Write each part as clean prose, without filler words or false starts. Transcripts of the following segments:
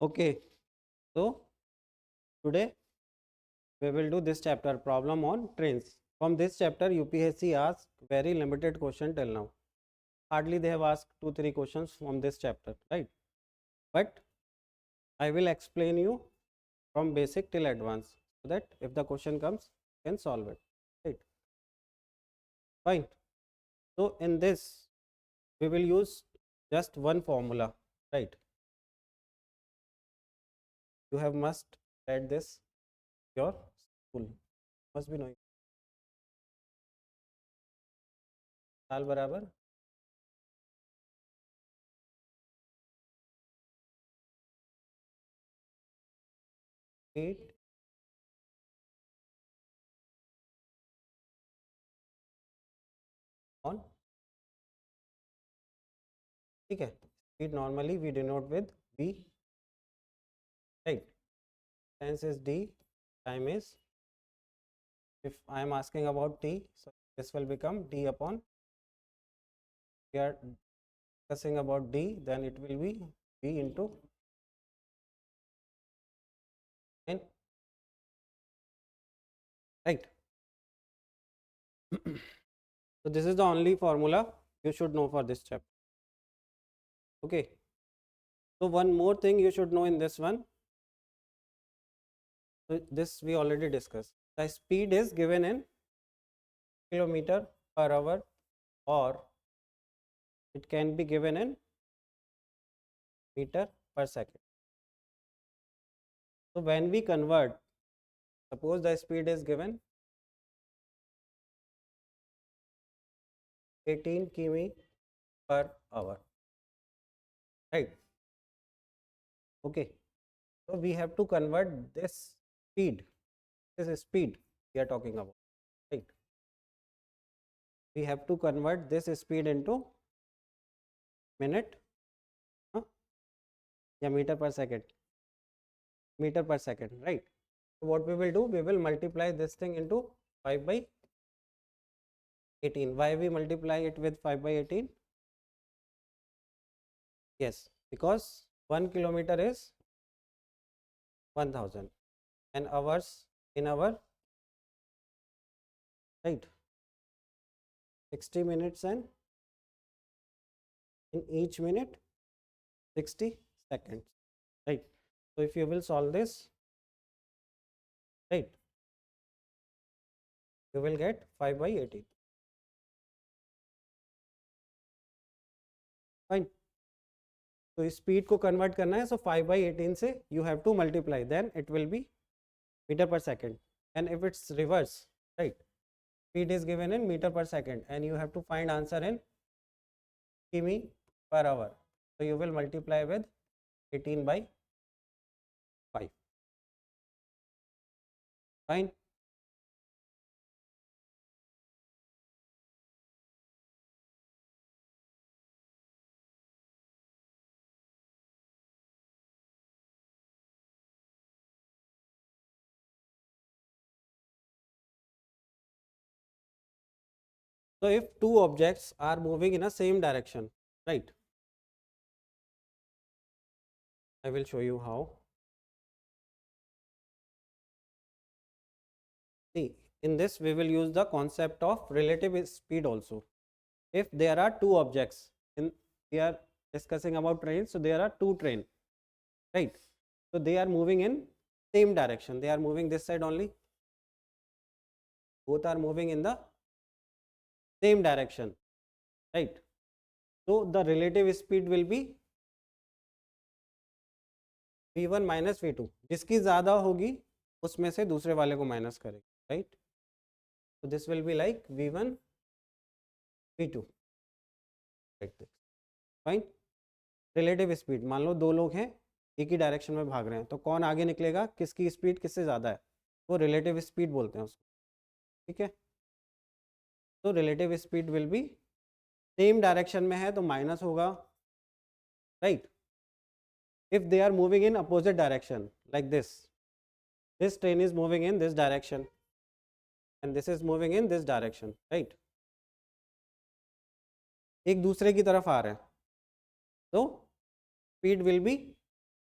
Okay, so today we will do this chapter, problem on trains. From this chapter UPSC asked very limited question till now. Hardly they have asked 2-3 questions from this chapter, right? But I will explain you from basic till advanced, so that if the question comes you can solve it, right? Fine. So in this we will use just one formula, right? You have must read this your school, must be knowing साल बराबर 8 on, ठीक है. Speed normally we denote with v, right? Distance is d, time is, if I am asking about t, so this will become d upon, we are discussing about d, then it will be v into n, right? So this is the only formula you should know for this chapter. Okay, so one more thing you should know in this one. So this we already discussed. The speed is given in kilometer per hour, or it can be given in meter per second. So when we convert, suppose the speed is given 18 km per hour, right? Okay, so we have to convert this speed we are talking about, right? We have to convert this speed into minute, या meter per second, right? So what we will do, we will multiply this thing into 5 by 18. Why we multiply it with 5 by 18? Yes, because 1 kilometer is 1000 and hours in hour, right? 60 minutes, and in each minute 60 seconds, right? So if you will solve this, right, you will get 5 by 18. Fine. तो speed को convert करना है, सो 5 by 18 से you have to multiply, then it will be meter per second. And if it's reverse, right, speed is given in meter per second and you have to find answer in km per hour, so you will multiply with 18 by 5. Fine. So if two objects are moving in a same direction, right, I will show you how. See, in this we will use the concept of relative speed also. If there are two objects, we are discussing about trains, so there are two trains, right? So they are moving in same direction, they are moving this side only, both are moving in the same direction, right? So the relative speed will be v1 minus v2, जिसकी ज़्यादा होगी उसमें से दूसरे वाले को minus करेगी, right? So this will be like v1 v2, like this. Fine. Relative speed, मान लो दो लोग हैं एक ही डायरेक्शन में भाग रहे हैं, तो कौन आगे निकलेगा, किसकी स्पीड किससे ज़्यादा है, वो रिलेटिव स्पीड बोलते हैं उसको, ठीक है? तो relative speed will be, same direction में है तो माइनस होगा, right? If they are moving in opposite direction, like this train is moving in this direction and this is moving in this direction, right? एक दूसरे की तरफ आ रहे हैं, तो speed will be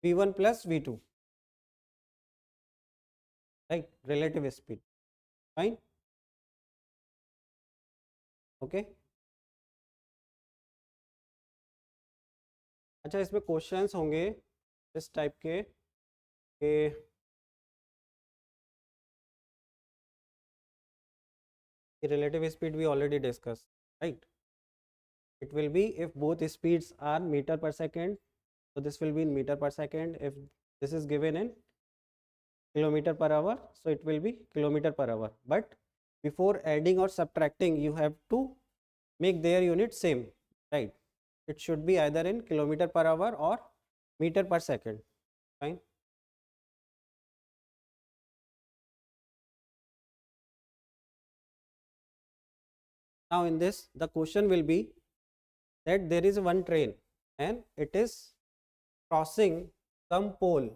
v1 plus v2, right? Relative speed. Fine. Okay. अच्छा, इसमें क्वेश्चंस होंगे इस टाइप के कि relative speed we already discussed, right? It will be if both speeds are meter per second, so this will be in meter per second. If this is given in kilometer per hour, so it will be kilometer per hour. But before adding or subtracting, you have to make their unit same, right? It should be either in kilometer per hour or meter per second. Fine. Now in this, the question will be that there is one train and it is crossing some pole,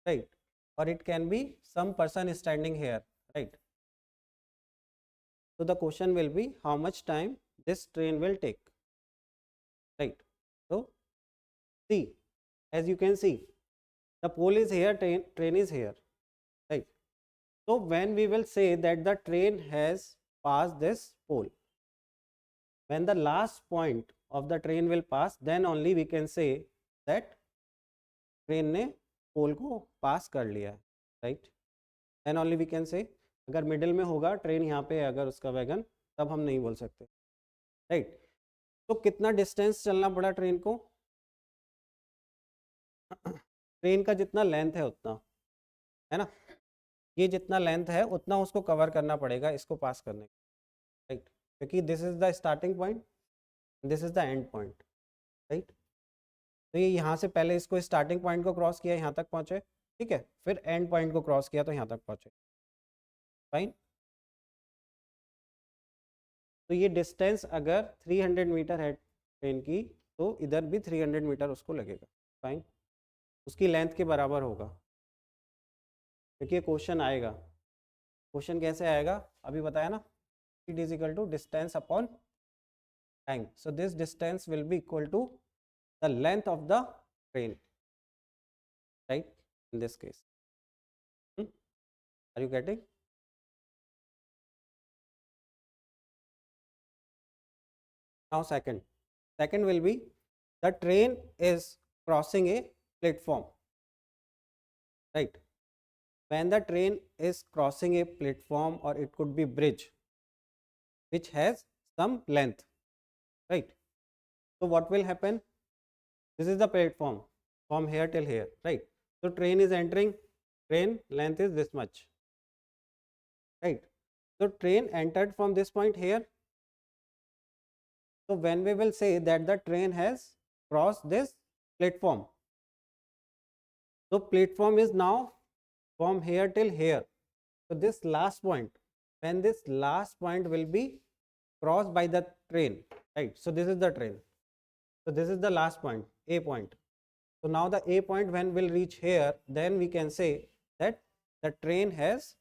right? Or it can be some person standing here, right? So the question will be how much time this train will take, right? So see, as you can see, the pole is here, train is here, right? So when we will say that the train has passed this pole, when the last point of the train will pass, then only we can say that train ने pole को pass कर लिया है, right? Then only we can say, अगर middle में होगा train यहाँ पे है अगर उसका वैगन, तब हम नहीं बोल सकते, राइट? तो कितना डिस्टेंस चलना पड़ा ट्रेन को? ट्रेन का जितना लेंथ है उतना, है ना? ये जितना लेंथ है उतना उसको कवर करना पड़ेगा इसको पास करने के, राइट? क्योंकि this is the starting point, this is the end point, right? तो ये यहाँ से पहले इसको स्टार्टिंग पॉइंट को क्रॉस किया, यहाँ तक पहुँचे, ठीक है, फिर एंड पॉइंट को क्रॉस किया तो यहाँ तक पहुँचे, फाइन? तो ये डिस्टेंस अगर 300 मीटर है ट्रेन की, तो इधर भी 300 मीटर उसको लगेगा, फाइन? उसकी लेंथ के बराबर होगा, क्योंकि क्वेश्चन आएगा। क्वेश्चन कैसे आएगा अभी बताया ना, it is equal to distance upon time, so this distance will be equal to the length of the train, right? In this case, are you getting? Now second will be the train is crossing a platform, right? When the train is crossing a platform, or it could be bridge which has some length, right? So what will happen? This is the platform from here till here, right? So train is entering, train length is this much, right? So train entered from this point here. So when we will say that the train has crossed this platform, so platform is now from here till here. So this last point, when this last point will be crossed by the train, right? So this is the train. So this is the last point, A point. So now the A point when will reach here, then we can say that the train has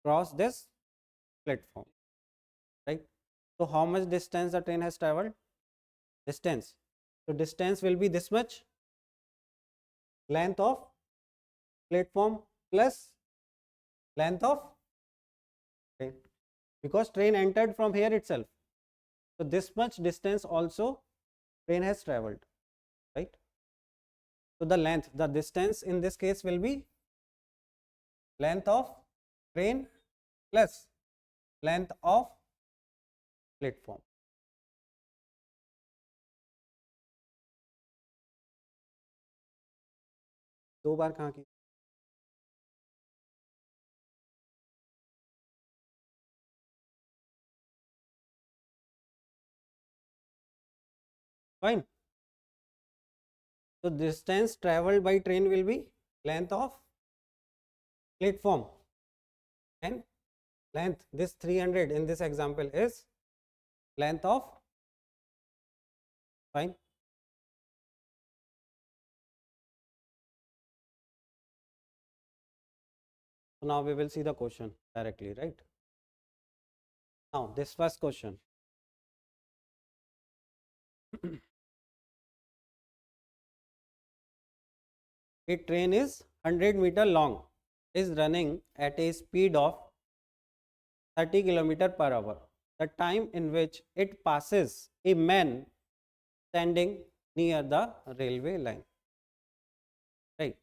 crossed this platform, right? So how much distance the train has traveled? Distance. So distance will be this much, length of platform plus length of train, because train entered from here itself. So this much distance also train has traveled, right? So the length, the distance in this case will be length of train plus length of platform. दो बार कहाँ की? Fine. So distance traveled by train will be length of platform, and length, this 300 in this example is length of, fine? So now we will see the question directly, right? Now this first question. A train is 100-meter long, is running at a speed of 30 kilometer per hour. The time in which it passes a man standing near the railway line. Right.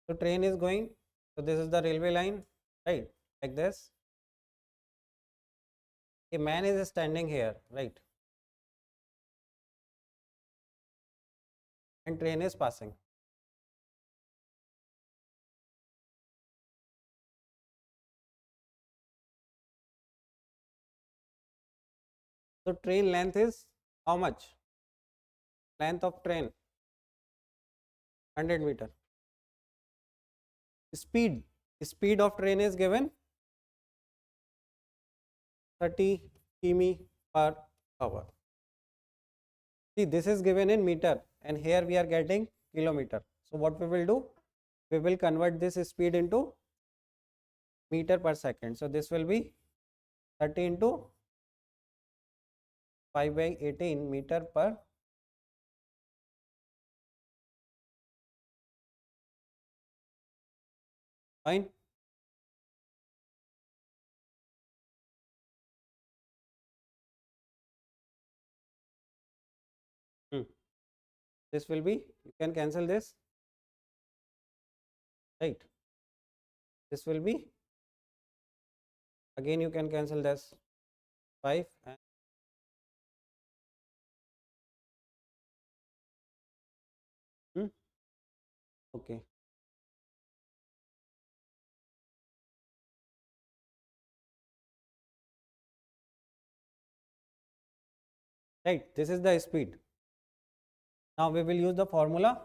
So train is going. So this is the railway line. Right. Like this. A man is standing here. Right. And train is passing. So train length is how much? Length of train 100 meter. Speed of train is given 30 km per hour. See, this is given in meter and here we are getting kilometer. So what we will do? We will convert this speed into meter per second. So this will be 30 into 5 by 18 meter per fine. This will be, you can cancel this, right? This will be, again you can cancel this 5 and okay. Right, this is the speed. Now we will use the formula.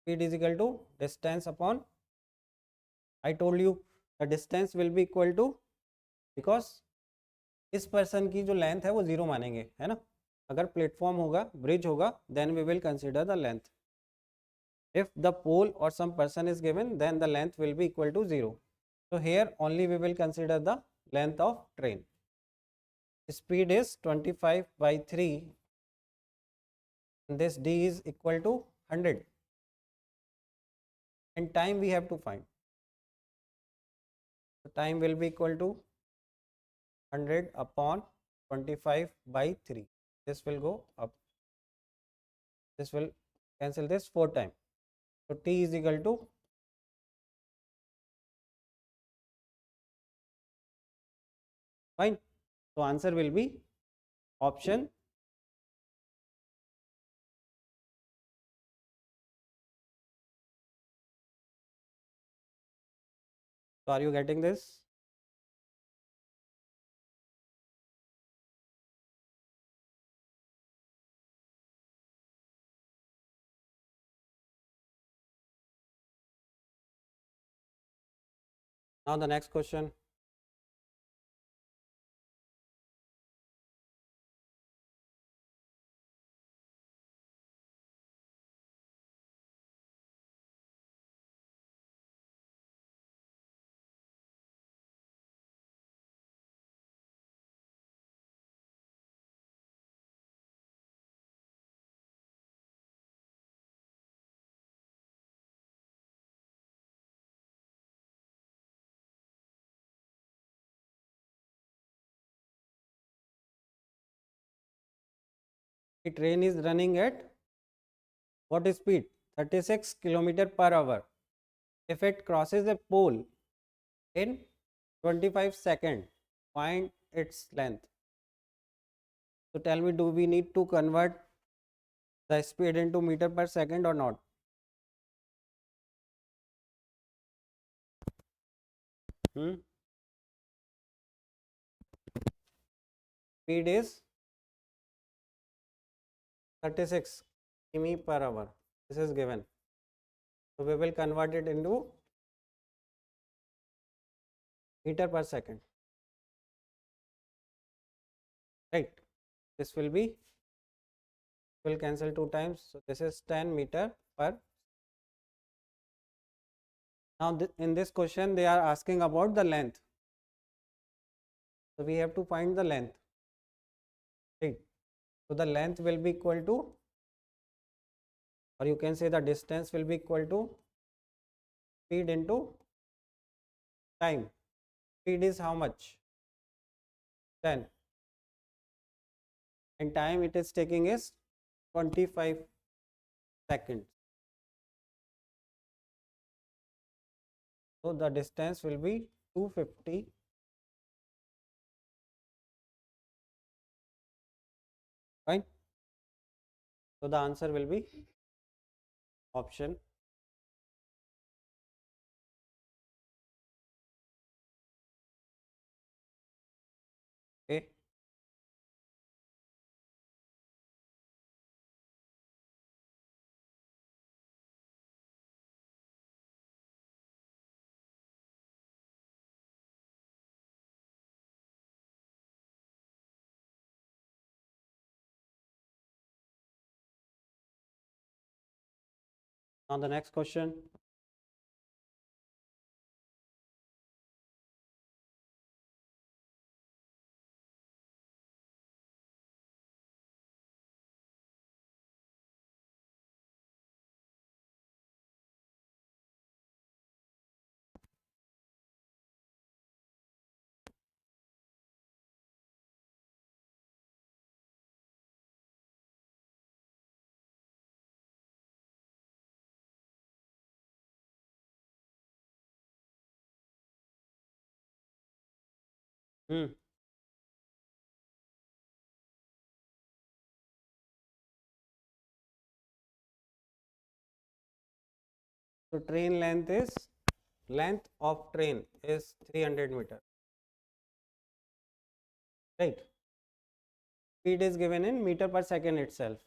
Speed is equal to distance upon, I told you the distance will be equal to, because इस person की जो length है वो zero मानेंगे, है ना? अगर platform होगा, ब्रिज होगा, then we will consider the length. If the pole or some person is given, then the length will be equal to 0. So here only we will consider the length of train. Speed is 25 by 3 and this d is equal to 100 and time we have to find. So time will be equal to 100 upon 25 by 3. This will go up. This will cancel this 4 times. So t is equal to fine. So answer will be option. So are you getting this? Now the next question. The train is running at what speed? 36 kilometer per hour. If it crosses a pole in 25 seconds, find its length. So tell me, do we need to convert the speed into meter per second or not? Speed is 36 km per hour. This is given. So we will convert it into meter per second. Right. This will be, will cancel 2 times. So this is 10 meter per. Now in this question they are asking about the length. So we have to find the length. Right. So the length will be equal to or you can say the distance will be equal to speed into time. Speed is how much? 10, and time it is taking is 25 seconds. So the distance will be 250. Fine. So the answer will be option A. Now the next question. Hmm. So length of train is 300 meter, right? Speed is given in meter per second itself,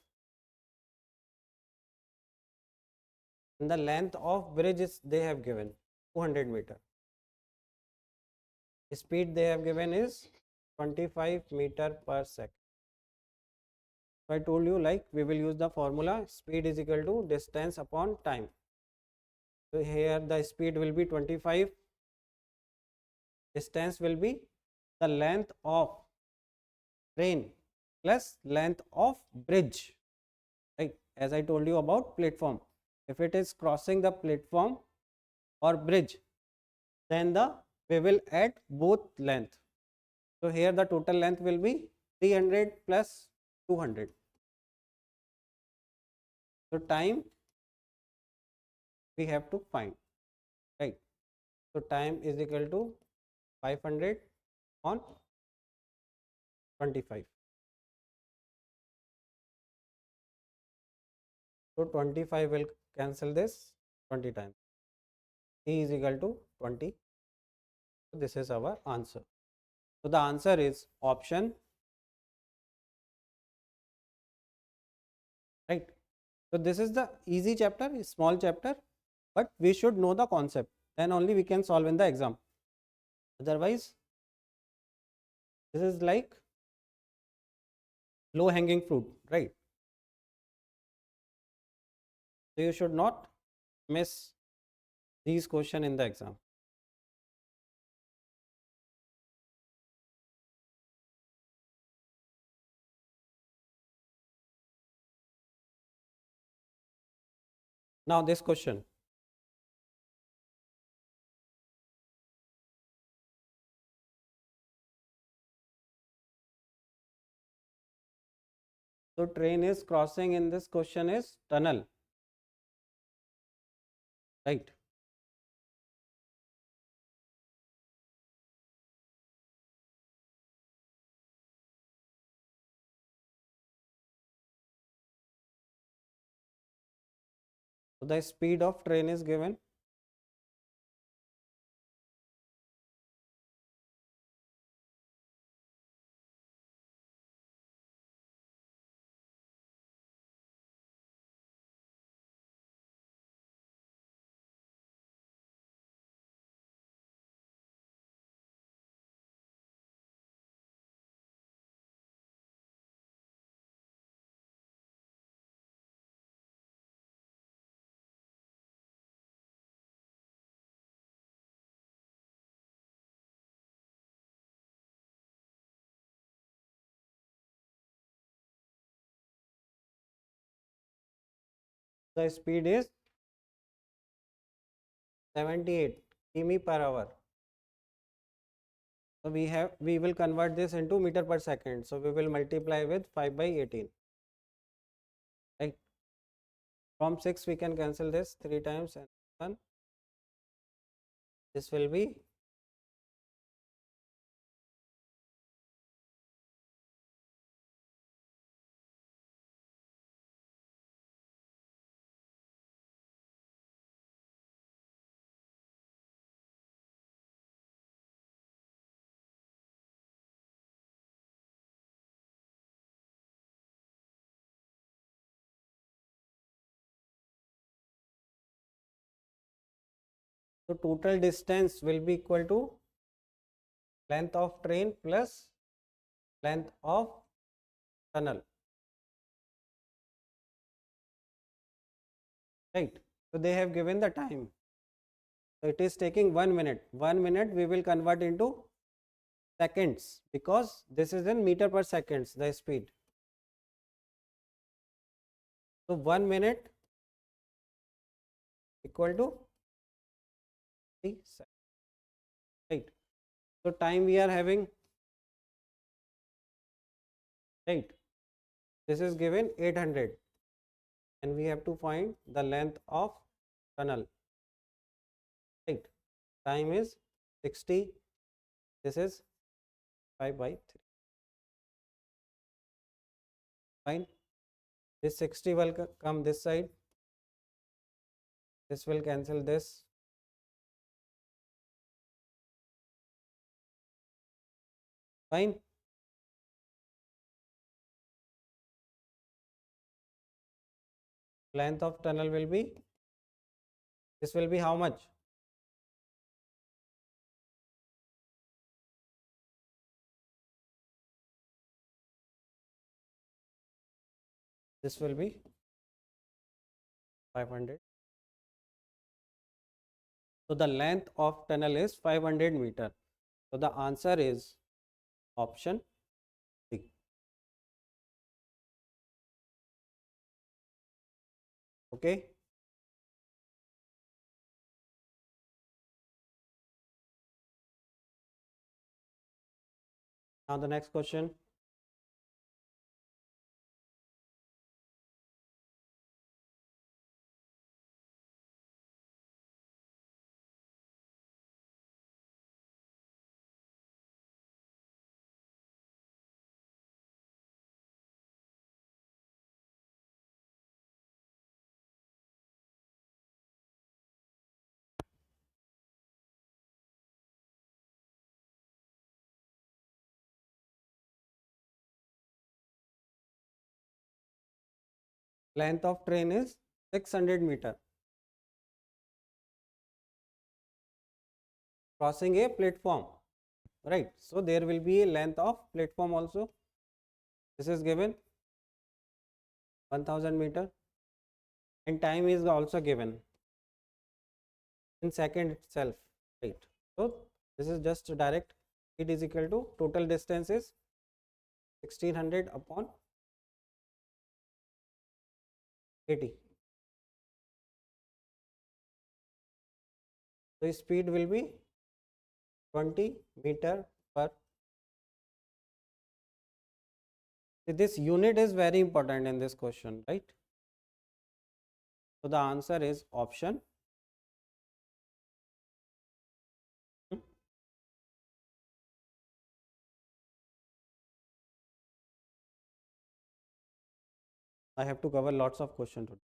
and the length of bridge is they have given 200 meter. Speed they have given is 25 meter per second. So I told you, like, we will use the formula speed is equal to distance upon time. So here the speed will be 25, distance will be the length of train plus length of bridge, right? As I told you about platform, if it is crossing the platform or bridge, then we will add both length. So here the total length will be 300 plus 200. So time we have to find, right? So time is equal to 500 on 25. So 25 will cancel this 20 times. E is equal to 20. So this is our answer. So the answer is option, right? So this is the easy chapter, small chapter, but we should know the concept. Then only we can solve in the exam. Otherwise, this is like low hanging fruit, right? So you should not miss these questions in the exam. Now this question. So train is crossing in this question is tunnel, right? So the speed of train is given. The speed is 78 km per hour. So we will convert this into meter per second. So we will multiply with 5 by 18. Right. From 6 we can cancel this 3 times and 1. This will be so total distance will be equal to length of train plus length of tunnel. Right. So they have given the time. So it is taking 1 minute. 1 minute we will convert into seconds because this is in meter per seconds the speed. So 1 minute equal to 3 seconds. Right. So time we are having, right, this is given 800 and we have to find the length of tunnel. Right. Time is 60. This is 5 by 3. Fine. This 60 will come this side. This will cancel this. Fine. Length of tunnel will be, this will be how much? This will be 500. So the length of tunnel is 500 meter. So the answer is option D. Okay. Now the next question. Length of train is 600 meter. Crossing a platform. Right. So there will be a length of platform also. This is given 1000 meter and time is also given in second itself. Right. So this is just direct. It is equal to total distance is 1600 upon 80. So speed will be 20 meter per. This unit is very important in this question, right? So the answer is option. I have to cover lots of questions today.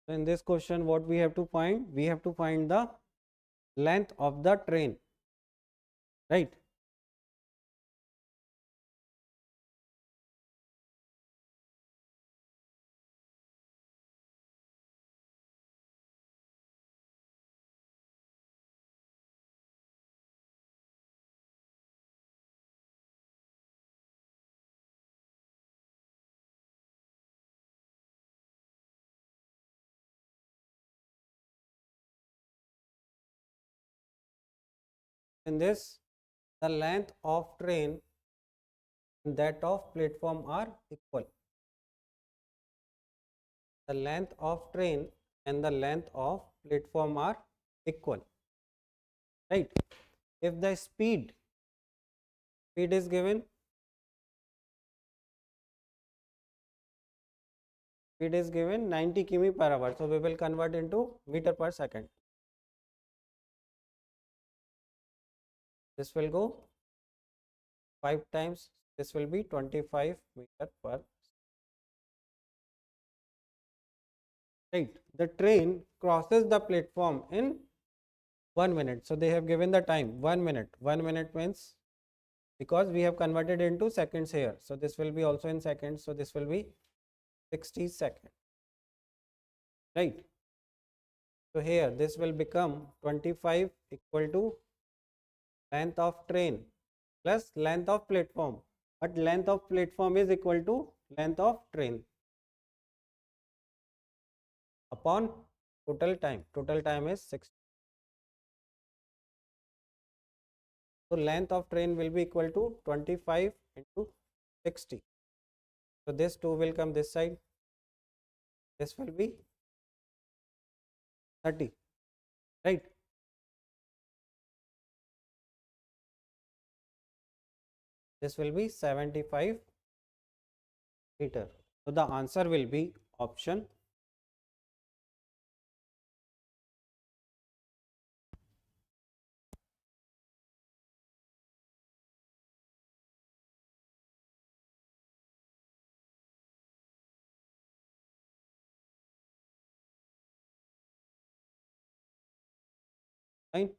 So in this question, what we have to find? We have to find the length of the train. right? In this, the length of train and that of platform are equal. The length of train and the length of platform are equal, right? If the speed is given, speed is given 90 km per hour, so we will convert into meter per second. This will go 5 times, this will be 25 meter per, right? The train crosses the platform in 1 minute, so they have given the time 1 minute. 1 minute means, because we have converted into seconds here, so this will be also in seconds, so this will be 60 seconds, right? So here this will become 25 equal to length of train plus length of platform, but length of platform is equal to length of train upon total time. Total time is 60. So length of train will be equal to 25 into 60. So this 2 will come this side. This will be 30, right? This will be 75 meter. So the answer will be option. Fine.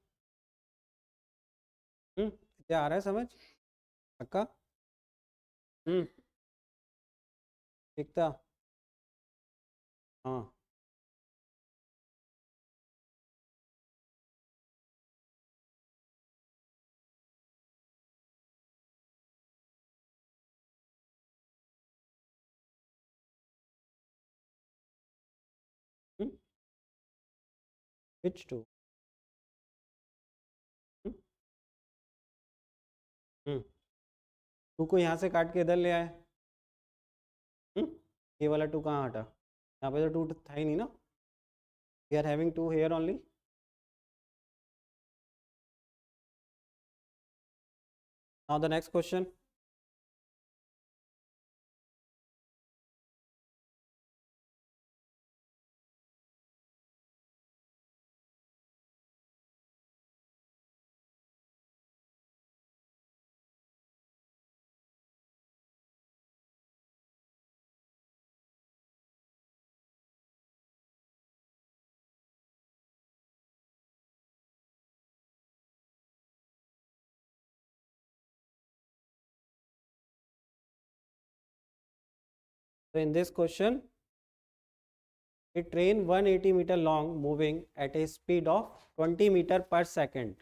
क्या आ रहा है समझ पक्का? ठीक था. हाँ. Which two? To को यहाँ से काट के इधर ले आए. ये वाला टू कहाँ हटा? यहाँ पे तो टू था ही नहीं ना. We are having two here only. Now the next question. So in this question, a train 180 meter long moving at a speed of 20 meter per second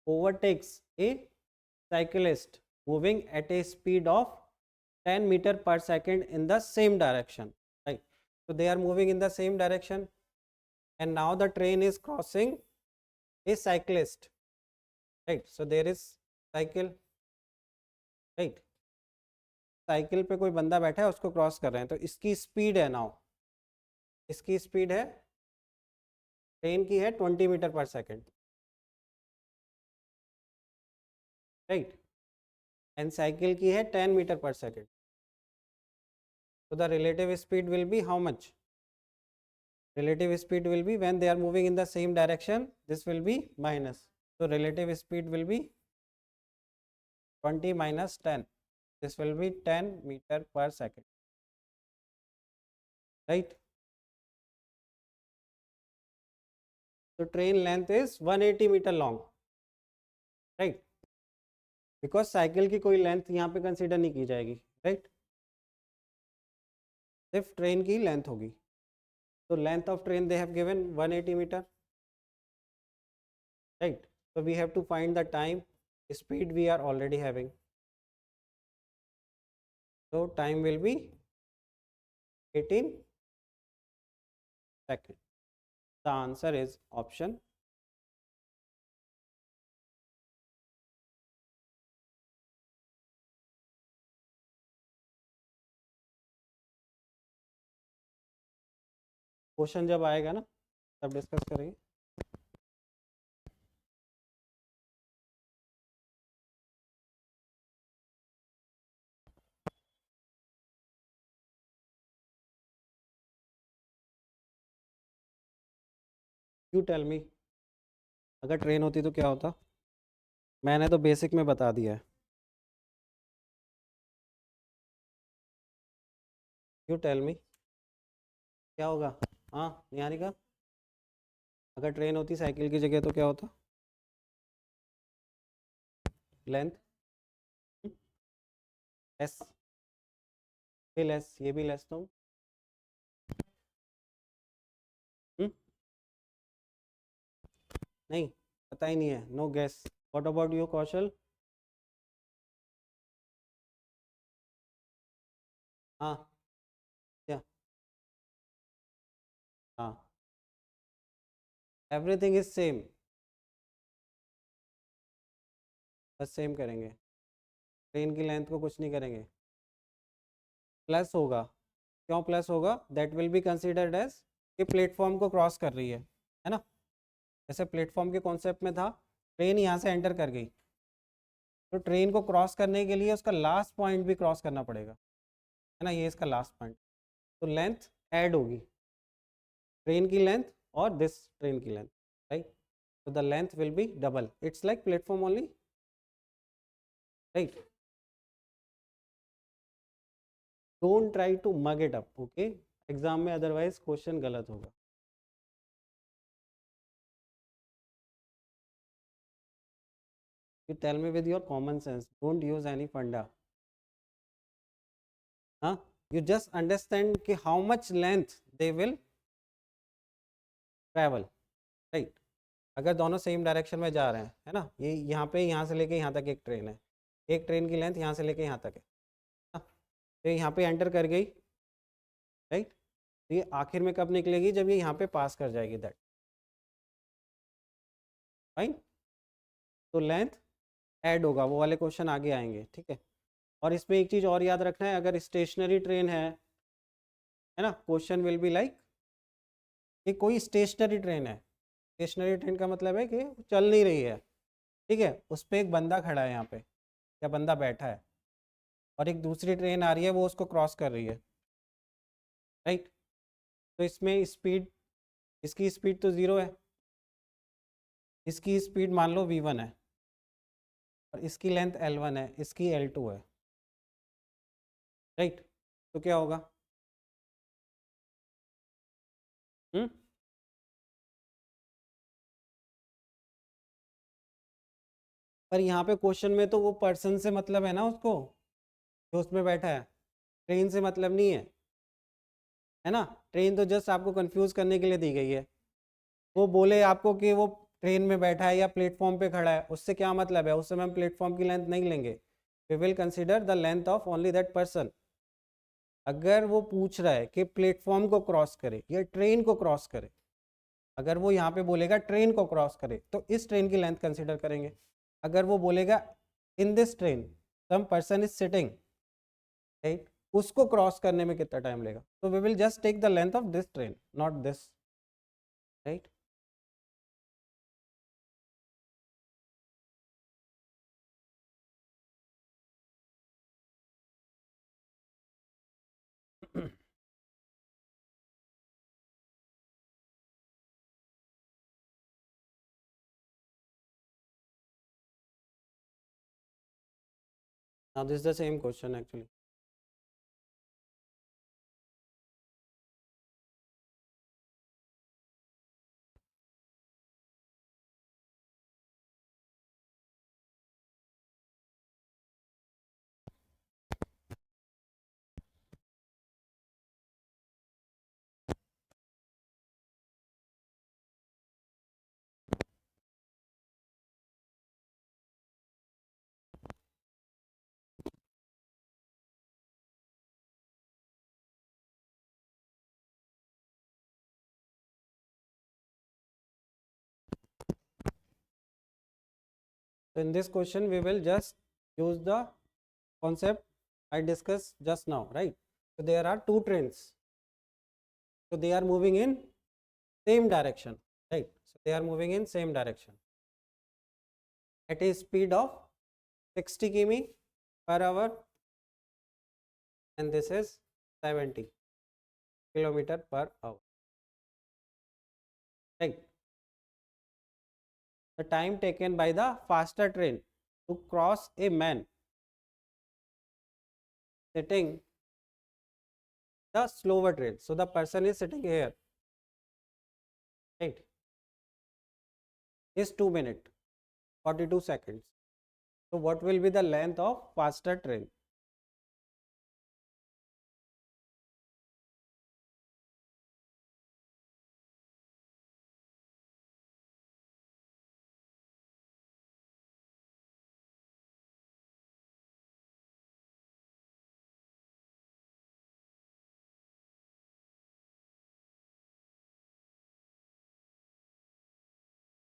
overtakes a cyclist moving at a speed of 10 meter per second in the same direction, right? So they are moving in the same direction, and now the train is crossing a cyclist, right? So there is cycle, right? Cycle पे कोई बंदा बैठा है, उसको cross कर रहे हैं, तो इसकी स्पीड है, नाउ इसकी स्पीड है, ट्रेन की है 20 मीटर पर सेकेंड, राइट? एंड साइकिल की है 10 मीटर पर second. So the relative speed will be how much? Relative speed will be, when they are moving in the same direction, this will be minus. So relative speed will be 20 minus 10. This will be 10 meter per second, right? So train length is 180 meter long, right? Because cycle की कोई length यहाँ पे consider नहीं की जाएगी, right, सिर्फ train की length होगी। तो length of train they have given 180 metre, right, so we have to find the time, speed we are already having, so time will be 18 seconds. The answer is option. Question जब आएगा ना तब discuss करेंगे। You tell me, अगर train होती तो क्या होता? मैंने तो बेसिक में बता दिया है। यू टेल मी क्या होगा? हाँ, निहारिका, अगर ट्रेन होती साइकिल की जगह तो क्या होता? लेंथ एस, भी लेस, ये भी लेस, तो नहीं, पता ही नहीं है, no guess. What about you Kaushal? हाँ, क्या? हाँ, एवरीथिंग इज सेम, बस सेम करेंगे, ट्रेन की लेंथ को कुछ नहीं करेंगे। प्लस होगा, क्यों प्लस होगा? That will be considered as कि प्लेटफॉर्म को क्रॉस कर रही है ना। जैसे प्लेटफॉर्म के कॉन्सेप्ट में था, ट्रेन यहाँ से एंटर कर गई, तो ट्रेन को क्रॉस करने के लिए उसका लास्ट पॉइंट भी क्रॉस करना पड़ेगा, है ना, ये इसका लास्ट पॉइंट। तो लेंथ ऐड होगी, ट्रेन की लेंथ और दिस ट्रेन की length, right, so the length will be double, it's like platform only, right, don't try to mug it up, okay, exam में अदरवाइज क्वेश्चन गलत होगा। You tell me with your common sense, don't use any funda, huh? You just understand कि how much length they will travel, right, अगर दोनों same direction में जा रहे हैं, है ना, ये यहाँ पे यहाँ से लेके यहाँ तक एक ट्रेन है, एक ट्रेन की लेंथ यहाँ से लेके यहाँ तक है ना, तो यहाँ पे एंटर कर गई, राइट, तो ये आखिर में कब निकलेगी? जब ये यहाँ पे पास कर जाएगी, दैट फाइन। तो लेंथ ऐड होगा, वो वाले क्वेश्चन आगे आएंगे, ठीक है। और इसमें एक चीज़ और याद रखना है, अगर स्टेशनरी ट्रेन है ना, क्वेश्चन विल बी लाइक कि कोई स्टेशनरी ट्रेन है, स्टेशनरी ट्रेन का मतलब है कि चल नहीं रही है, ठीक है, उस पर एक बंदा खड़ा है यहाँ पे, या बंदा बैठा है, और एक दूसरी ट्रेन आ रही है, वो उसको क्रॉस कर रही है, राइट, तो इसमें स्पीड, इसकी स्पीड तो ज़ीरो है, इसकी स्पीड मान लो v1 है, और इसकी लेंथ l1 है, इसकी l2 है, राइट, तो क्या होगा? हम्म, पर यहाँ पे क्वेश्चन में तो वो पर्सन से मतलब है ना उसको, जो उसमें बैठा है, ट्रेन से मतलब नहीं है ना। ट्रेन तो जस्ट आपको कंफ्यूज करने के लिए दी गई है, वो बोले आपको कि वो ट्रेन में बैठा है या प्लेटफॉर्म पे खड़ा है, उससे क्या मतलब है? उस समय हम प्लेटफॉर्म की लेंथ नहीं लेंगे, we will consider the length of only that person. अगर वो पूछ रहा है कि प्लेटफॉर्म को क्रॉस करे या ट्रेन को क्रॉस करे, अगर वो यहाँ पे बोलेगा ट्रेन को क्रॉस करे तो इस ट्रेन की लेंथ कंसिडर करेंगे। अगर वो बोलेगा in this train some person is sitting, right, उसको क्रॉस करने में कितना टाइम लेगा, तो we will just take the length of this train, not this, right. Now this is the same question actually. So in this question we will just use the concept I discussed just now, right? So there are two trains, so they are moving in same direction, right? So they are moving in same direction at a speed of 60 km per hour, and this is 70 kilometer per hour, right? The time taken by the faster train to cross a man sitting the slower train. So the person is sitting here, right, is 2 minutes 42 seconds. So what will be the length of faster train?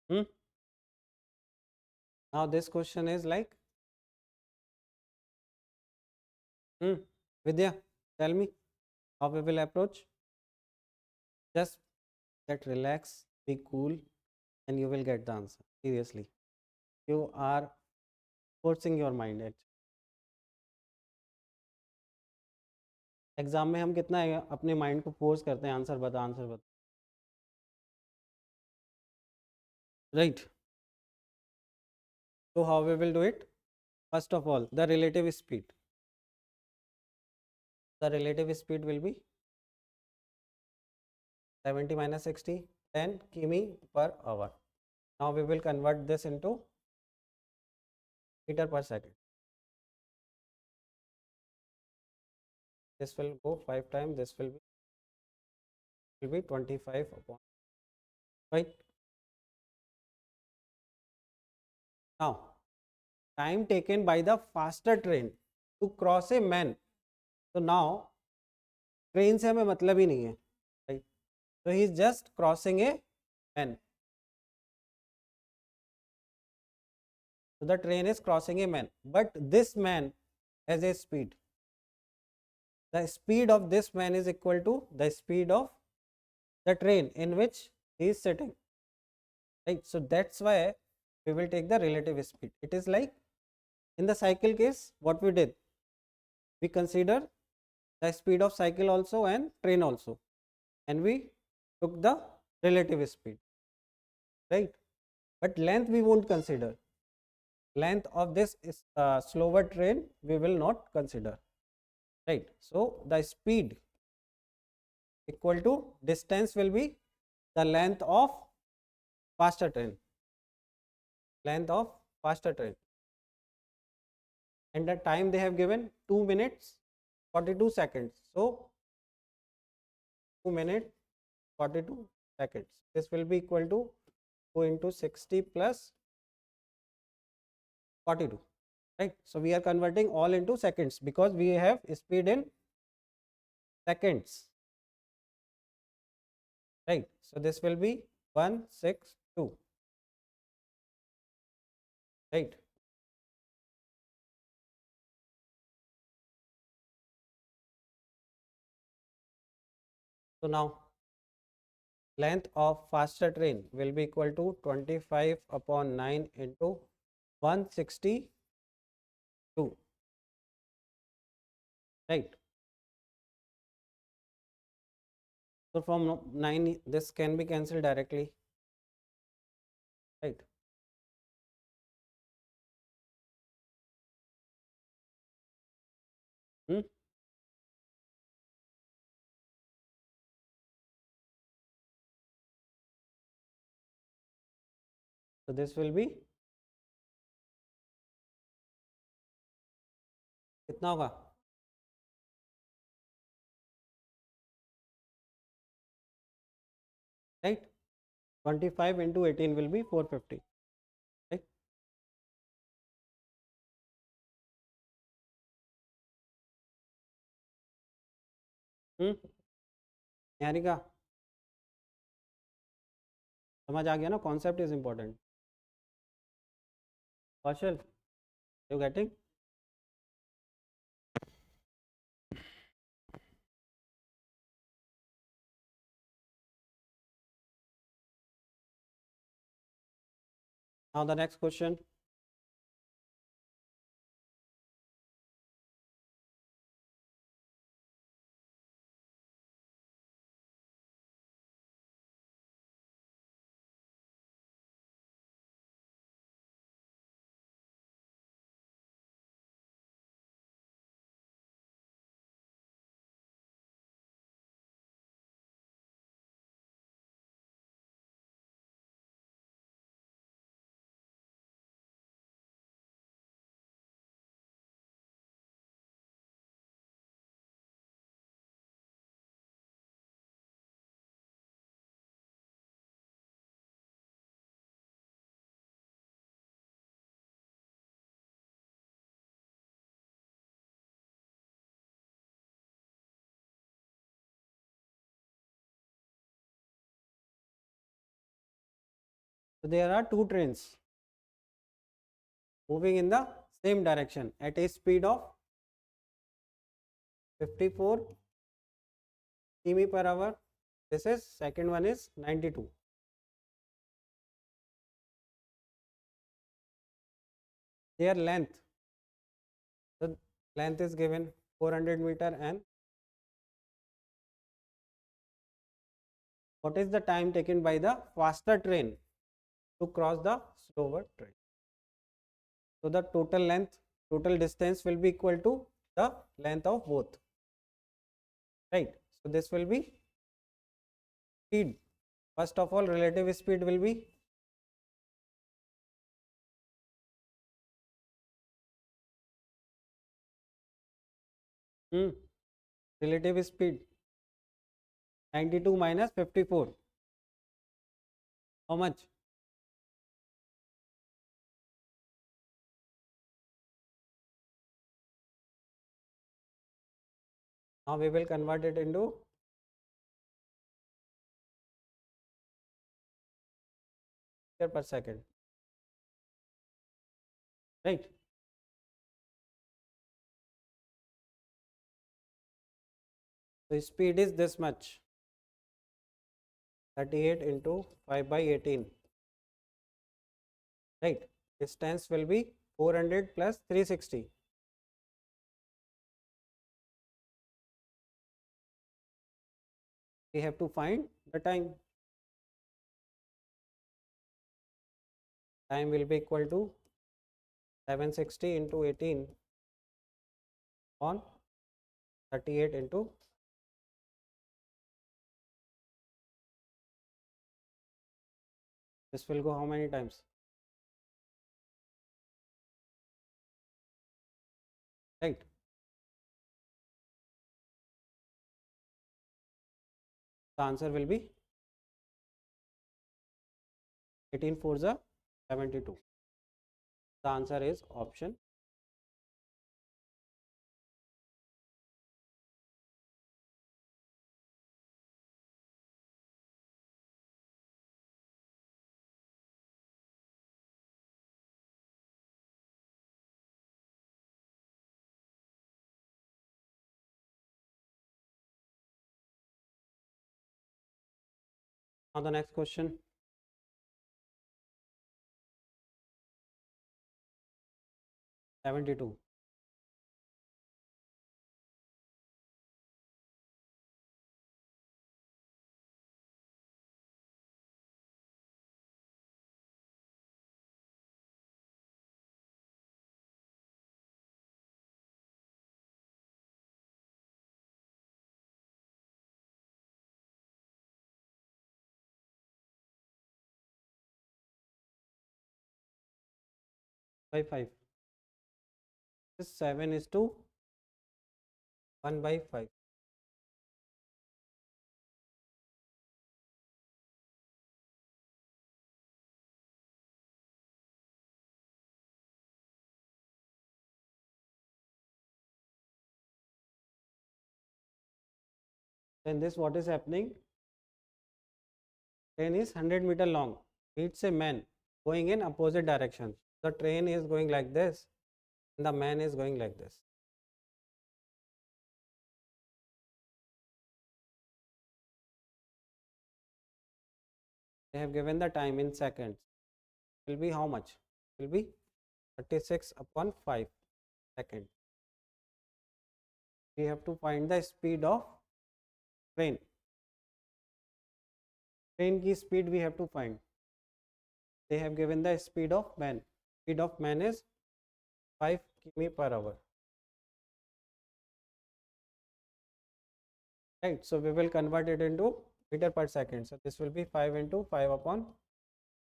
Hmm? Now this question is like, Vidya, tell me how we will approach. Just get relaxed, be cool, and you will get the answer. Seriously, you are forcing your mind. Exam में हम कितना अपने mind को force करते हैं, answer बता, answer बता, right? So how we will do it? First of all, the relative speed. The relative speed will be 70 minus 60, 10 km per hour. Now we will convert this into meter per second. This will go 5 times. This will be 25 upon, right? Now time taken by the faster train to cross a man. So now train से हमें मतलब ही नहीं है, right? So he is just crossing a man. So the train is crossing a man, but this man has a speed. The speed of this man is equal to the speed of the train in which he is sitting, right? So that's why we will take the relative speed. It is like in the cycle case, what we did, we consider the speed of cycle also and train also, and we took the relative speed, right? But length we won't consider. Length of this is slower train we will not consider, right? So the speed equal to distance will be the length of faster train, length of faster train, and the time they have given 2 minutes 42 seconds. So 2 minutes 42 seconds. This will be equal to 2 into 60 plus 42, right? So we are converting all into seconds because we have speed in seconds, right? So this will be 162, right? So now length of faster train will be equal to 25 upon 9 into 162, right? So from 9 this can be cancelled directly, right? Hmm? So this will be कितना होगा? Right? 25 into 18 will be 450, right? Niharika, समझ आ गया ना? Concept is important. Partial, you getting? Now the next question. So there are two trains moving in the same direction at a speed of 54 km per hour. This is second one is 92. Their length, the length is given 400 meter, and what is the time taken by the faster train to cross the slower train? So the total length, total distance will be equal to the length of both, right? So this will be speed. First of all, relative speed will be relative speed 92 minus 54. How much? Now we will convert it into meter per second, right? So speed is this much, 38 into 5 by 18, right? Distance will be 400 plus 360. We have to find the time. Time will be equal to 760 into 18 on 38 into this will go how many times, right? The answer will be 18 4s are 72. The answer is option. Now the next question. $72. By 5. This 7 is to 1 by 5. Then this what is happening? Train is 100 meter long. Meets a man going in opposite directions. The train is going like this and the man is going like this. They have given the time in seconds. Will be how much? Will be 36 upon 5 seconds. We have to find the speed of train. Train की speed we have to find. They have given the speed of man. Speed of man is 5 km per hour. Right. So we will convert it into meter per second. So this will be 5 into 5 upon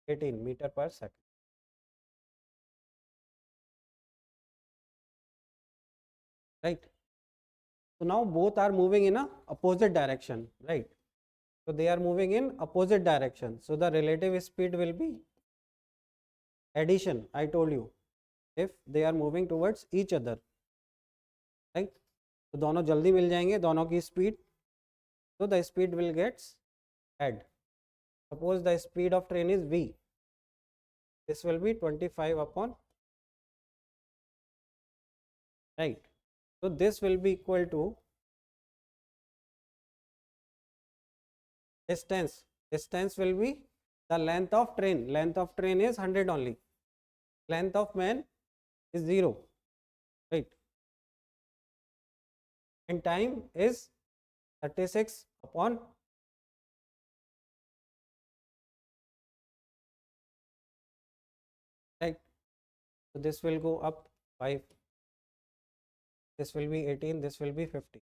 18 meter per second. Right. So now both are moving in a opposite direction. Right. So they are moving in opposite direction. So the relative speed will be addition. I told you, if they are moving towards each other. Right. तो दोनों जल्दी मिल जाएंगे, दोनों की speed. So the speed will gets add. Suppose the speed of train is v. This will be 25 upon, right. So this will be equal to distance. Distance will be the length of train. Length of train is 100 only. Length of man is 0, right. And time is 36 upon, right. So this will go up 5. This will be 18. This will be 50.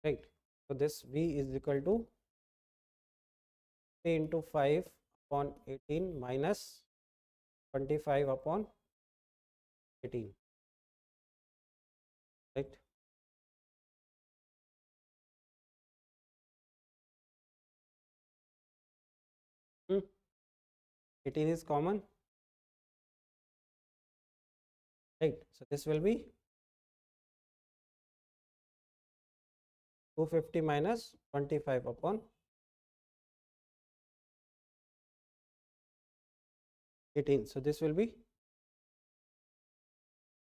Right. So this V is equal to 3 into 5 upon 18 minus 25 upon 18. Right. Hmm. 18 is common. Right. So this will be 250 minus 25 upon 18. So this will be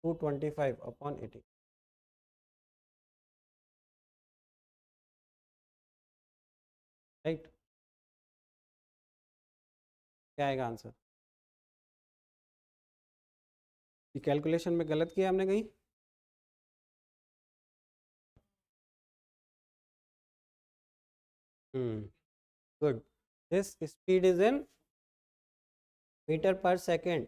225 upon 18. Right. क्या आएगा answer? ये calculation में गलत किया हमने कहीं? Good. This speed is in meter per second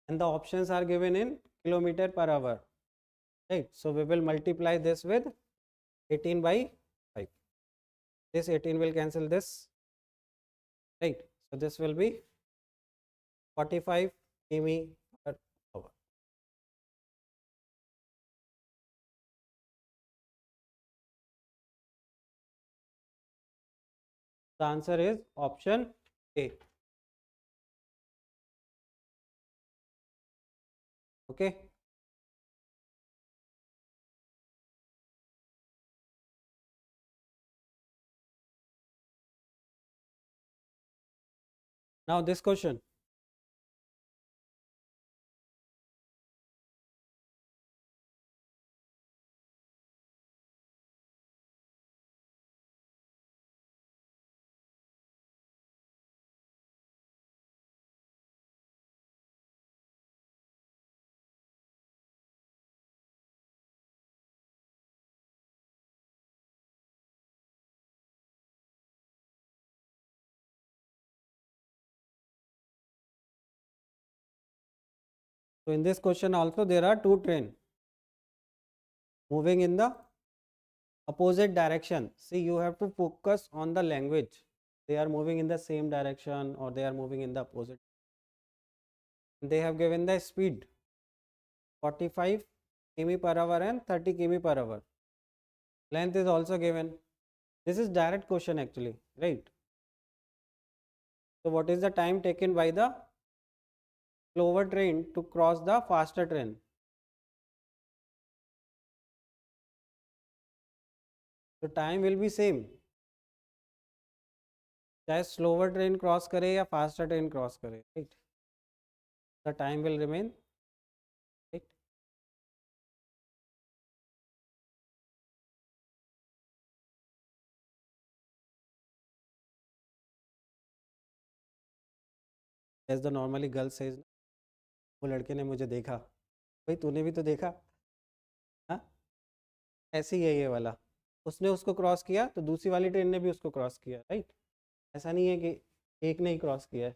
and the options are given in kilometer per hour. Right. So we will multiply this with 18 by 5. This 18 will cancel this. Right. So this will be 45 km per hour. The answer is option A. Okay. Now this question. So in this question also there are two trains moving in the opposite direction. See, you have to focus on the language. They are moving in the same direction or they are moving in the opposite. They have given the speed 45 km per hour and 30 km per hour. Length is also given. This is direct question actually, right? So what is the time taken by the slower train to cross the faster train? So time will be same. चाहे slower train cross करे या faster train cross करे, right, the time will remain, right. As the normally girl says, वो लड़के ने मुझे देखा, भाई तूने भी तो देखा, हाँ, ऐसे ही है ये वाला. उसने उसको क्रॉस किया तो दूसरी वाली ट्रेन ने भी उसको क्रॉस किया, राइट. ऐसा नहीं है कि एक ने ही क्रॉस किया है.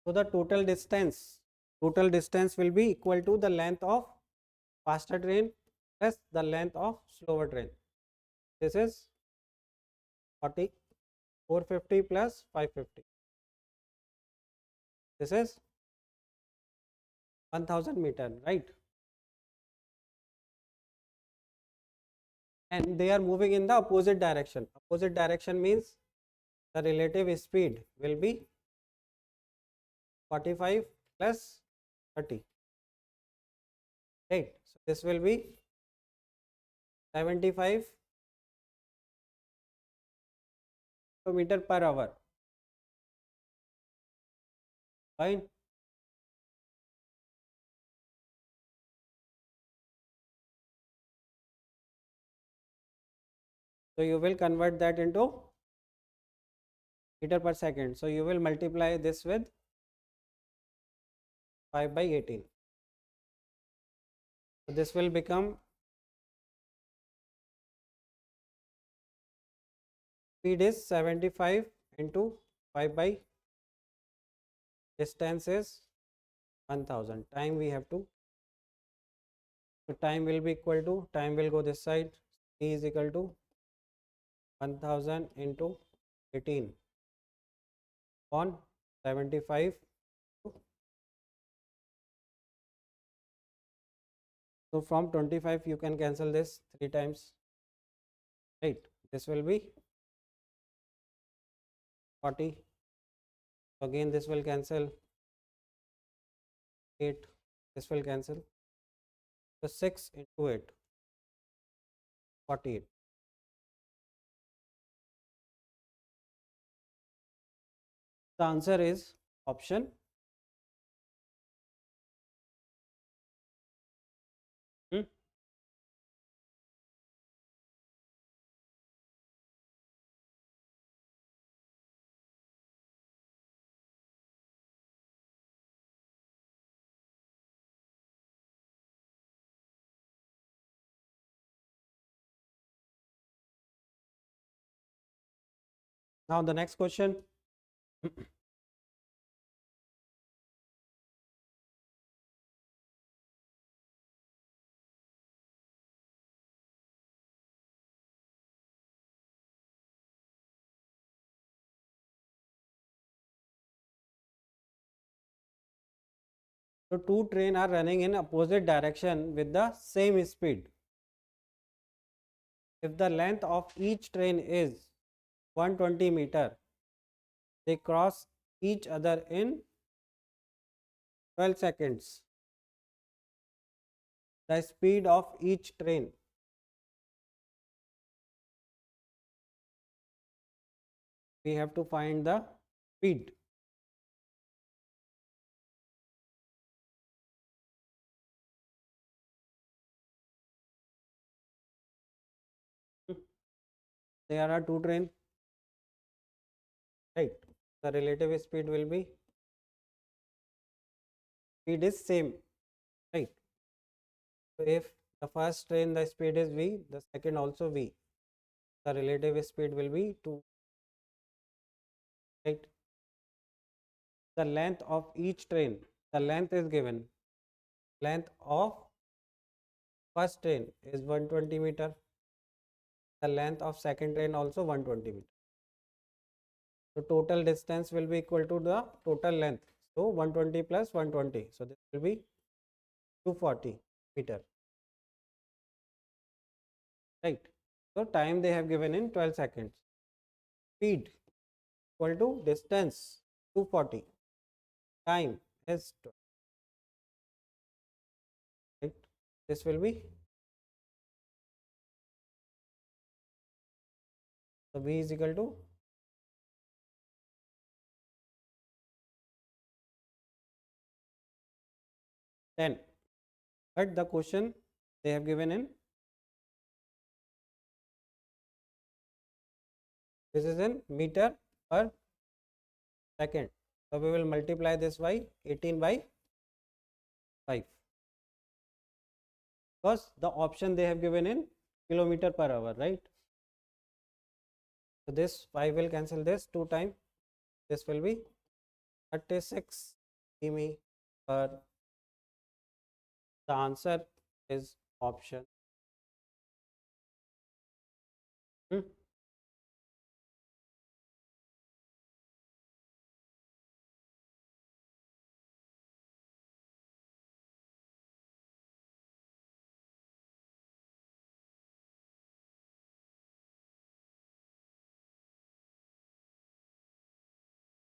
So the total distance will be equal to the length of faster train plus the length of slower train. This is 40, 450 plus 550. This is 1000 meter, right? And they are moving in the opposite direction. Opposite direction means the relative speed will be 45 plus 30, right? So this will be 75 kilometer per hour, fine. So you will convert that into meter per second. So you will multiply this with 5 by 18. So this will become, speed is 75 into 5 by distance is 1000. Time we have to, so time will be equal to, time will go this side, t is equal to 1000 into 18 on 75. So from 25 you can cancel this 3 times, right. This will be 40. Again this will cancel 8. This will cancel. So 6 into 8, 48. The answer is option. Now the next question. So two trains are running in opposite direction with the same speed. If the length of each train is 120 meter, they cross each other in 12 seconds. The speed of each train. We have to find the speed. There are two trains, right? The relative speed will be, speed is same, right? So if the first train the speed is v, the second also v, the relative speed will be 2, right? The length of each train, the length is given, length of first train is 120 meter, the length of second train also 120 meter. So total distance will be equal to the total length. So 120 plus 120. So this will be 240 meter. Right. So time they have given in 12 seconds. Speed equal to distance 240. Time is this will be, so V is equal to 10, but the question they have given in, this is in meter per second, so we will multiply this by 18 by 5, because the option they have given in kilometer per hour, right? So this 5 will cancel this 2 times, this will be 36 km per, the answer is option. Hmm.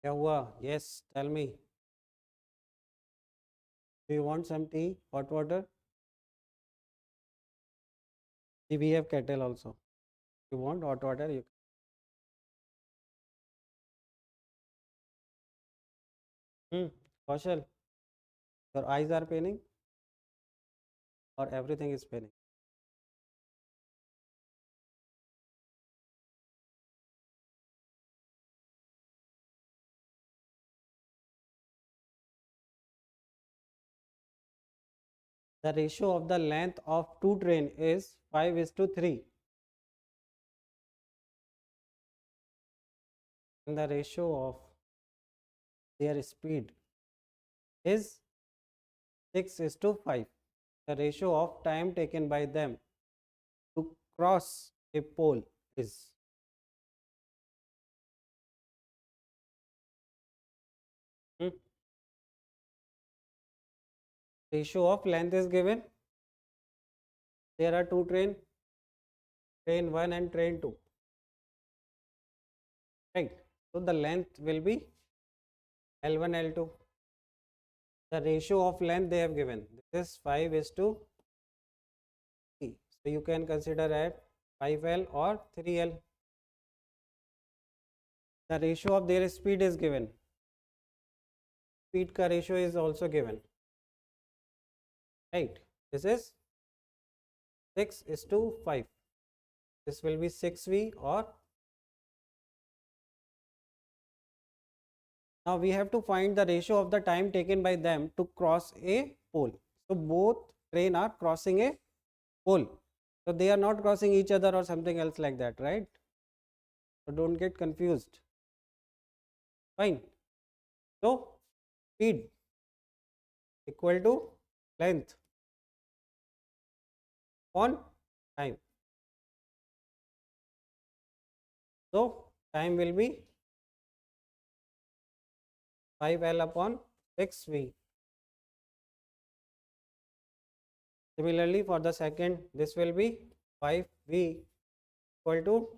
क्या हुआ? Yes, tell me. Do you want some tea, hot water? We have kettle also. You want hot water? You. Kaushal, your eyes are paining or everything is paining? The ratio of the length of two train is 5:3, and the ratio of their speed is 6:5. The ratio of time taken by them to cross a pole is. Hmm. Ratio of length is given. There are two train, train 1 and train 2, right? So the length will be L1, L2. The ratio of length they have given, this is 5:3. So you can consider at 5L or 3L. The ratio of their speed is given. Speed ka ratio is also given, right? This is 6:5. This will be 6V, or now we have to find the ratio of the time taken by them to cross a pole. So both train are crossing a pole. So they are not crossing each other or something else like that, right? So don't get confused. Fine. So speed equal to length on time. So time will be 5L upon 6V. Similarly, for the second, this will be 5V equal to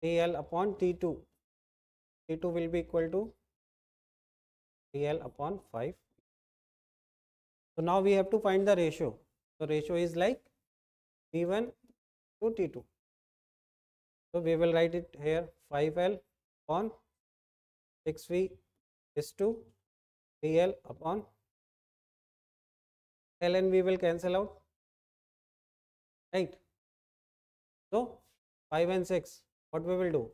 3L upon T2. T2 will be equal to 3L upon 5. So now we have to find the ratio. So ratio is like T1 to T2. So we will write it here, 5L upon 6V is to 3L upon L, and we will cancel out, right? So 5 and 6, what we will do?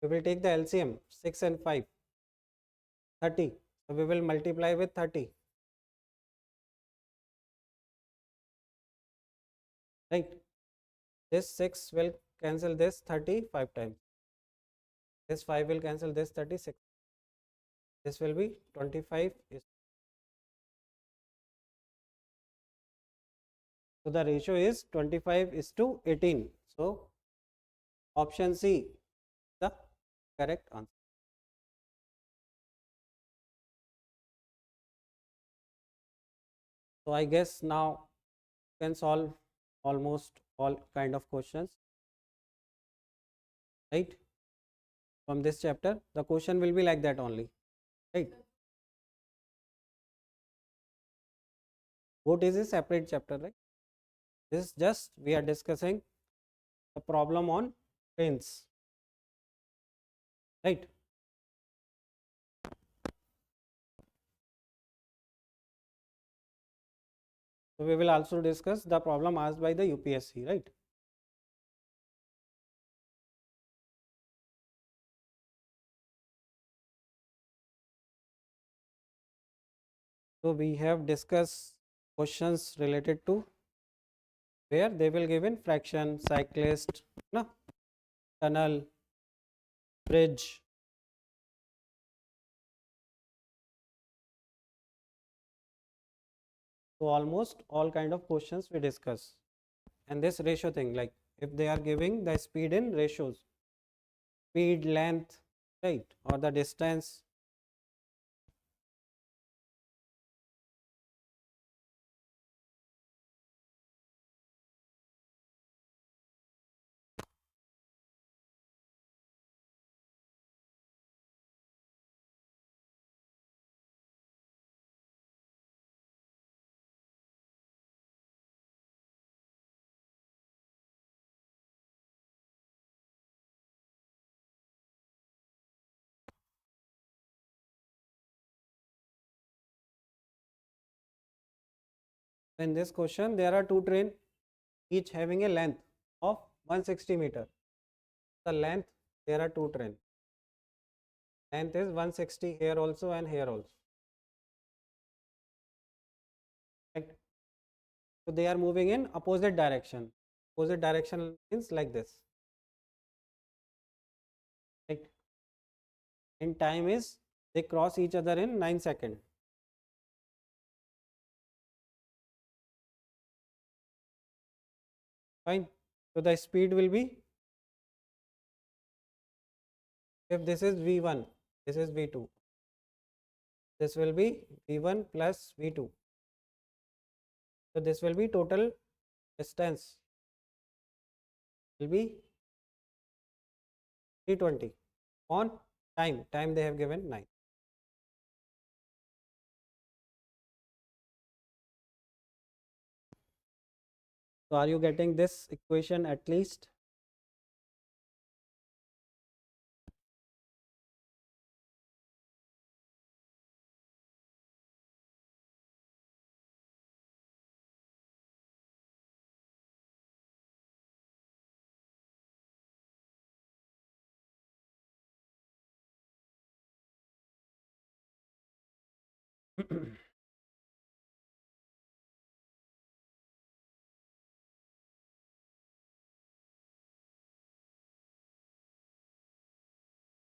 We will take the LCM, 6 and 5, 30. So we will multiply with 30, right? This 6 will cancel this 35 times. This 5 will cancel this 36. This will be 25. So the ratio is 25:18. So option C, the correct answer. So I guess now you can solve almost all kind of questions, right? From this chapter, the question will be like that only. right? Boat is a separate chapter, right? This is just we are discussing the problem on trains, right? So we will also discuss the problem asked by the UPSC, right? So we have discussed questions related to where they will give in fraction, cyclist, no, tunnel, bridge. So almost all kind of questions we discuss. And this ratio thing, like if they are giving the speed in ratios, speed, length, right, or the distance. In this question, there are two trains, each having a length of 160 meter. The length, there are two trains. Length is 160 here also and here also. Right? So they are moving in opposite direction. Opposite direction means like this. Right? In time is they cross each other in 9 seconds. Fine. So the speed will be, if this is V1, this is V2. This will be V1 plus V2. So this will be total distance will be 320 on time. Time they have given 9. So are you getting this equation at least?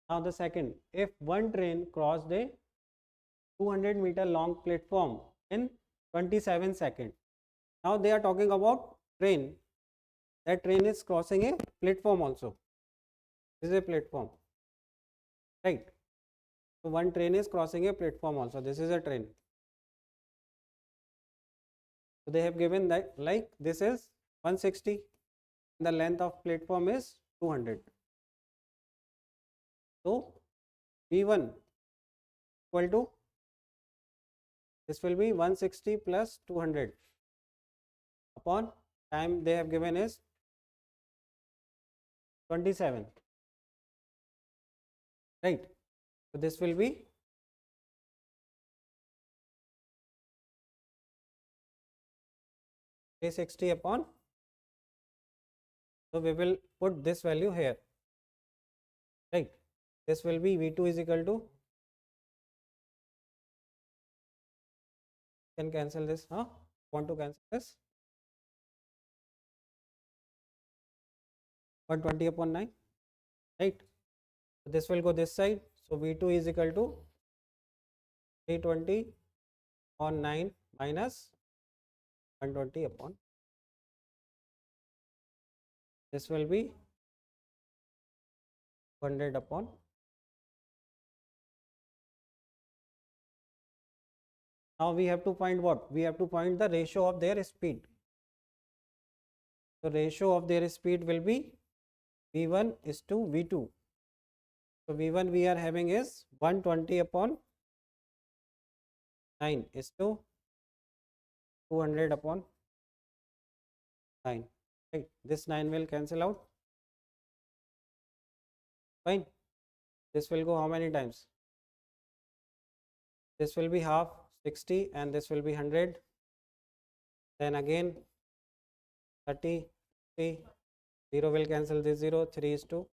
Now the second, if one train crossed a 200-meter long platform in 27 seconds. Now they are talking about train. That train is crossing a platform also. This is a platform, right? So one train is crossing a platform also. This is a train. So they have given that like this is 160. The length of platform is 200. So V1 equal to, this will be 160 plus 200 upon time they have given is 27, right? So this will be 360 upon, so we will put this value here, right? This will be V2 is equal to, can cancel this, huh? Want to cancel this? 120 upon 9, right? So this will go this side. So V2 is equal to 320 on 9 minus 120 upon, this will be 100 upon. Now we have to find what? We have to find the ratio of their speed. So ratio of their speed will be V1 is to V2. So V1 we are having is 120 upon 9 is to 200 upon 9, right? This 9 will cancel out, fine. This will go how many times? This will be half, 60, and this will be 100. Then again 30, 3, 0 will cancel this 0, 3 is 2.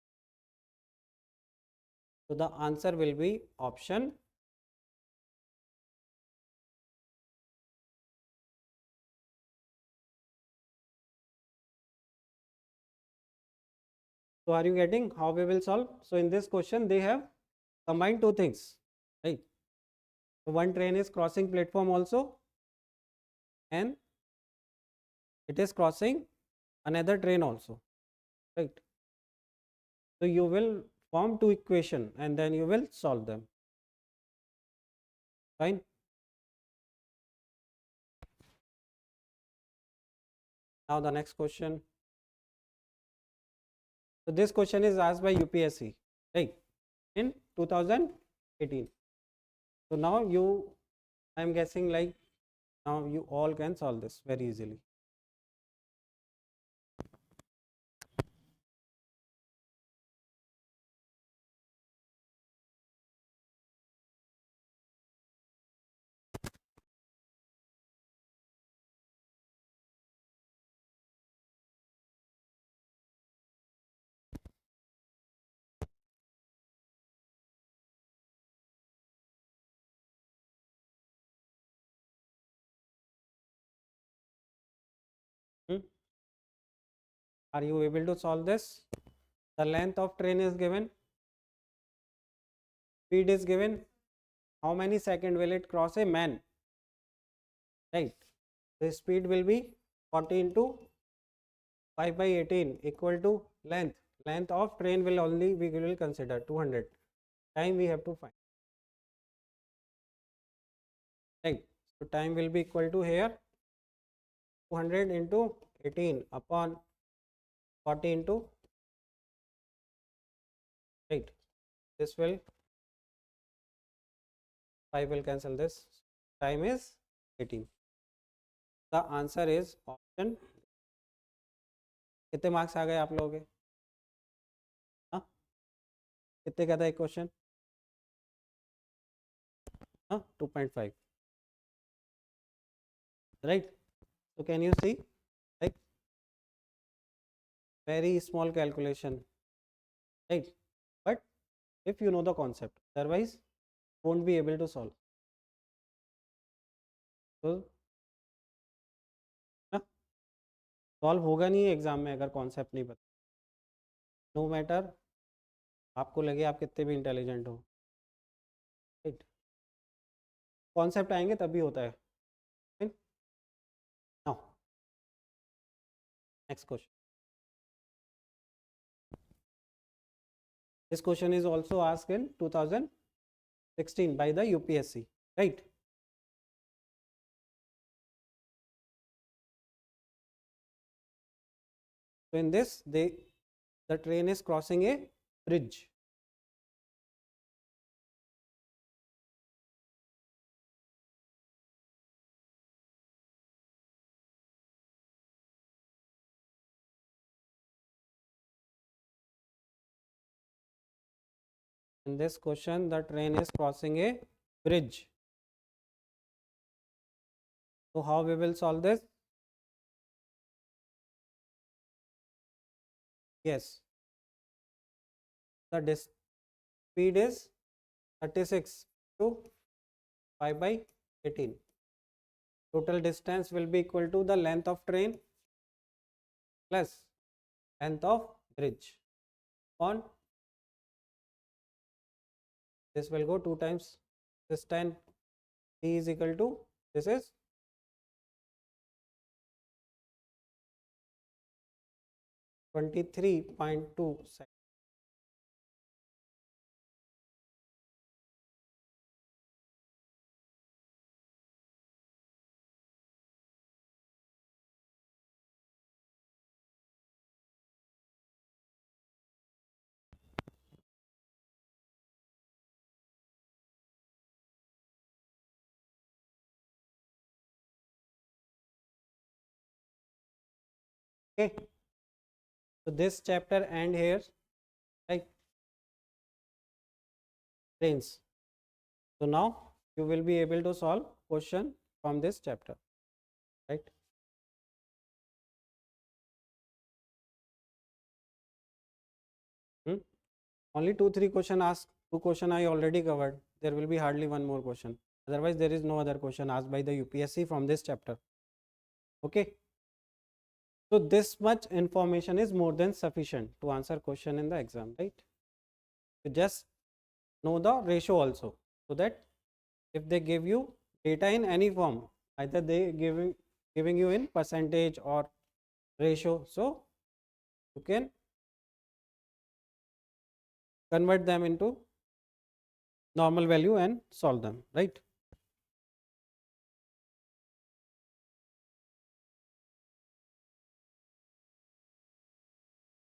So the answer will be option. So are you getting how we will solve? So in this question they have combined two things, right? So one train is crossing platform also, and it is crossing another train also, right? So you will form two equation and then you will solve them, fine. Now the next question. So this question is asked by UPSC, right, in 2018. So now I am guessing like now you all can solve this very easily. Hmm? Are you able to solve this? The length of train is given, speed is given, how many second will it cross a man, right? The speed will be 40 into 5 by 18 equal to length of train will only we will consider 200, time we have to find, right? So time will be equal to here 200 into 18 upon 40 into, right? This will 5 will cancel this, time is 18. The answer is option. कितने marks आ गए आप लोगों के? हाँ, कितने का था एक क्वेश्चन? हाँ, 2.5, right? So can you see, like very small calculation, right? But if you know the concept, otherwise won't be able to solve. तो सॉल्व होगा नहीं एग्जाम में अगर कॉन्सेप्ट नहीं पता, नो मैटर आपको लगे आप कितने भी इंटेलिजेंट हो, राइट? कॉन्सेप्ट आएंगे तभी होता है, right? Now next question. This question is also asked in 2016 by the UPSC, right? So in this the train is crossing a bridge. In this question the train is crossing a bridge. So how we will solve this? Yes, the speed is 36 to 5 by 18. Total distance will be equal to the length of train plus length of bridge on this will go 2 times this 10, t is equal to this is 23.2 seconds. Okay, so this chapter end here, right? Friends, so now you will be able to solve question from this chapter, right? Hmm? Only 2-3 question asked. 2 question I already covered. There will be hardly one more question. Otherwise, there is no other question asked by the UPSC from this chapter. Okay. So this much information is more than sufficient to answer question in the exam, right? You just know the ratio also, so that if they give you data in any form, either they giving you in percentage or ratio, so you can convert them into normal value and solve them, right?